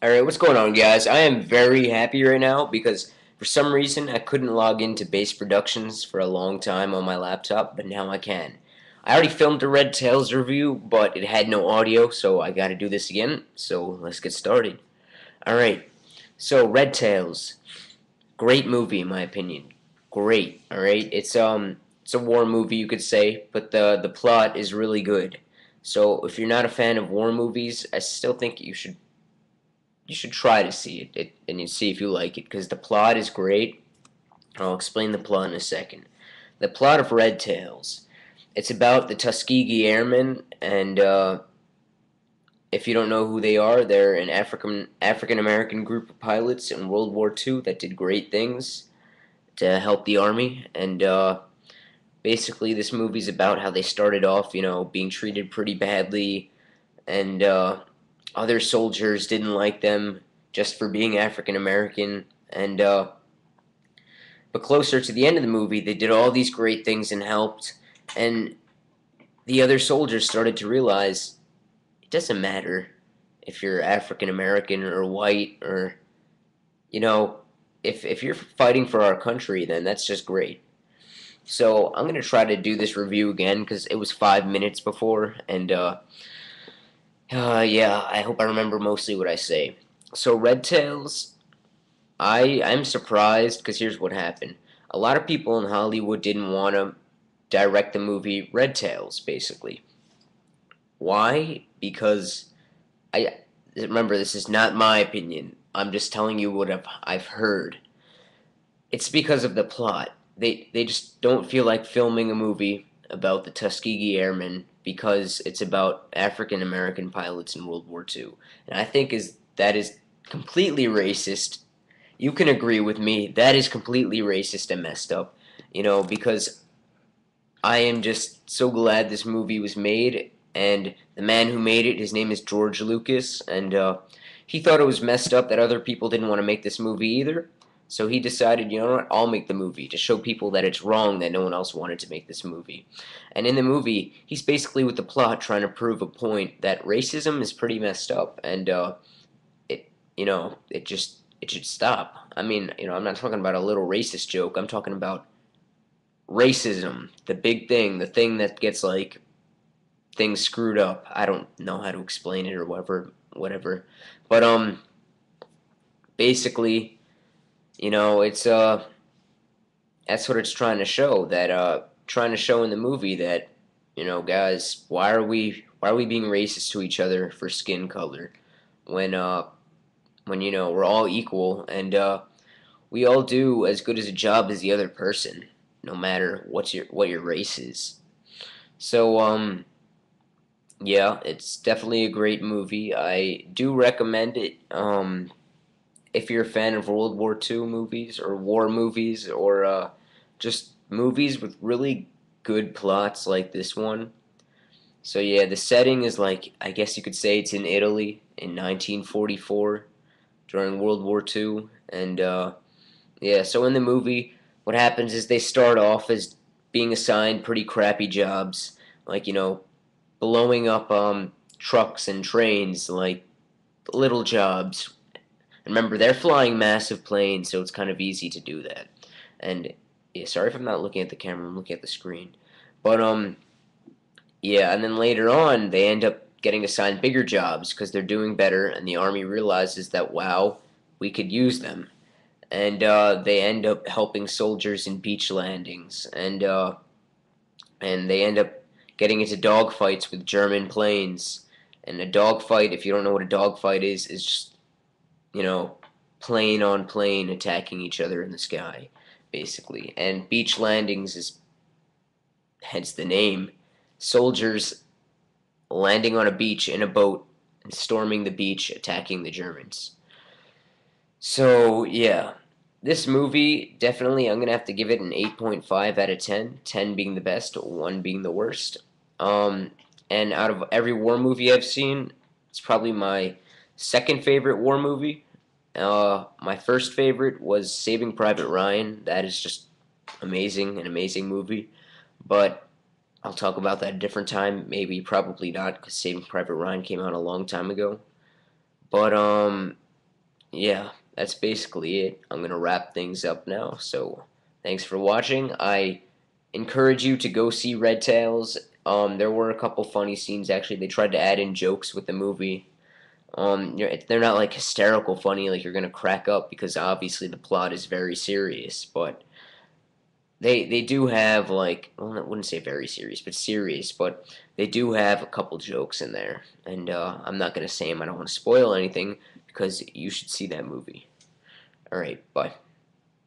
Alright, what's going on, guys? I am very happy right now because for some reason I couldn't log into Base Productions for a long time on my laptop, but now I can. I already filmed a Red Tails review, but it had no audio, so I gotta do this again. So let's get started. Alright, so Red Tails. Great movie in my opinion. Great, alright? It's a war movie you could say, but the plot is really good. So if you're not a fan of war movies, I still think you should try to see it and you see if you like it because the plot is great. I'll explain the plot in a second. The plot of Red Tails. It's about the Tuskegee Airmen, and if you don't know who they are, they're an African American group of pilots in World War II that did great things to help the army. And basically, this movie's about how they started off, being treated pretty badly, and other soldiers didn't like them just for being African American, and but closer to the end of the movie, they did all these great things and helped, and the other soldiers started to realize it doesn't matter if you're African American or white or you know if you're fighting for our country, then that's just great. So I'm gonna try to do this review again because it was 5 minutes before, and yeah, I hope I remember mostly what I say. So Red Tails, I'm surprised because here's what happened. A lot of people in Hollywood didn't want to direct the movie Red Tails, basically. Why? Because I remember this is not my opinion. I'm just telling you what I've heard. It's because of the plot. They just don't feel like filming a movie about the Tuskegee Airmen because it's about African American pilots in World War II. And I think that is completely racist. You can agree with me. That is completely racist and messed up. Because I am just so glad this movie was made, and the man who made it, his name is George Lucas, and he thought it was messed up that other people didn't want to make this movie either. So he decided, you know what, I'll make the movie to show people that it's wrong that no one else wanted to make this movie. And in the movie, he's basically with the plot trying to prove a point that racism is pretty messed up, and it should stop. I mean, I'm not talking about a little racist joke. I'm talking about racism, the big thing, the thing that gets like things screwed up. I don't know how to explain it or whatever. But basically, it's that's what it's trying to show. That trying to show in the movie that guys, why are we being racist to each other for skin color when we're all equal and we all do as good as a job as the other person, no matter what your race is. So yeah, it's definitely a great movie. I do recommend it. If you're a fan of World War II movies or war movies or just movies with really good plots like this one. So yeah, the setting is like I guess you could say it's in Italy in 1944 during World War II, and yeah. So in the movie, what happens is they start off as being assigned pretty crappy jobs, like blowing up trucks and trains, like little jobs. Remember, they're flying massive planes, so it's kind of easy to do that. And yeah, sorry if I'm not looking at the camera, I'm looking at the screen. But yeah, and then later on, they end up getting assigned bigger jobs because they're doing better, and the army realizes that wow, we could use them, and they end up helping soldiers in beach landings, and they end up getting into dogfights with German planes. And a dogfight, if you don't know what a dogfight is just you know plane on plane attacking each other in the sky, basically. And beach landings is hence the name. Soldiers landing on a beach in a boat and storming the beach, attacking the Germans. So yeah, this movie definitely I'm gonna have to give it an 8.5 out of 10. 10 being the best, 1 being the worst. Um, and out of every war movie I've seen, it's probably my second favorite war movie. My first favorite was Saving Private Ryan. That is just amazing, an amazing movie. But I'll talk about that a different time. Maybe, probably not, because Saving Private Ryan came out a long time ago. But yeah, that's basically it. I'm gonna wrap things up now. So thanks for watching. I encourage you to go see Red Tails. There were a couple funny scenes actually. They tried to add in jokes with the movie. They're not like hysterical funny, like you're gonna crack up because obviously the plot is very serious. But they do have like, well, I wouldn't say very serious, but serious. But they do have a couple jokes in there, and I'm not gonna say them. I don't want to spoil anything because you should see that movie. All right, bye.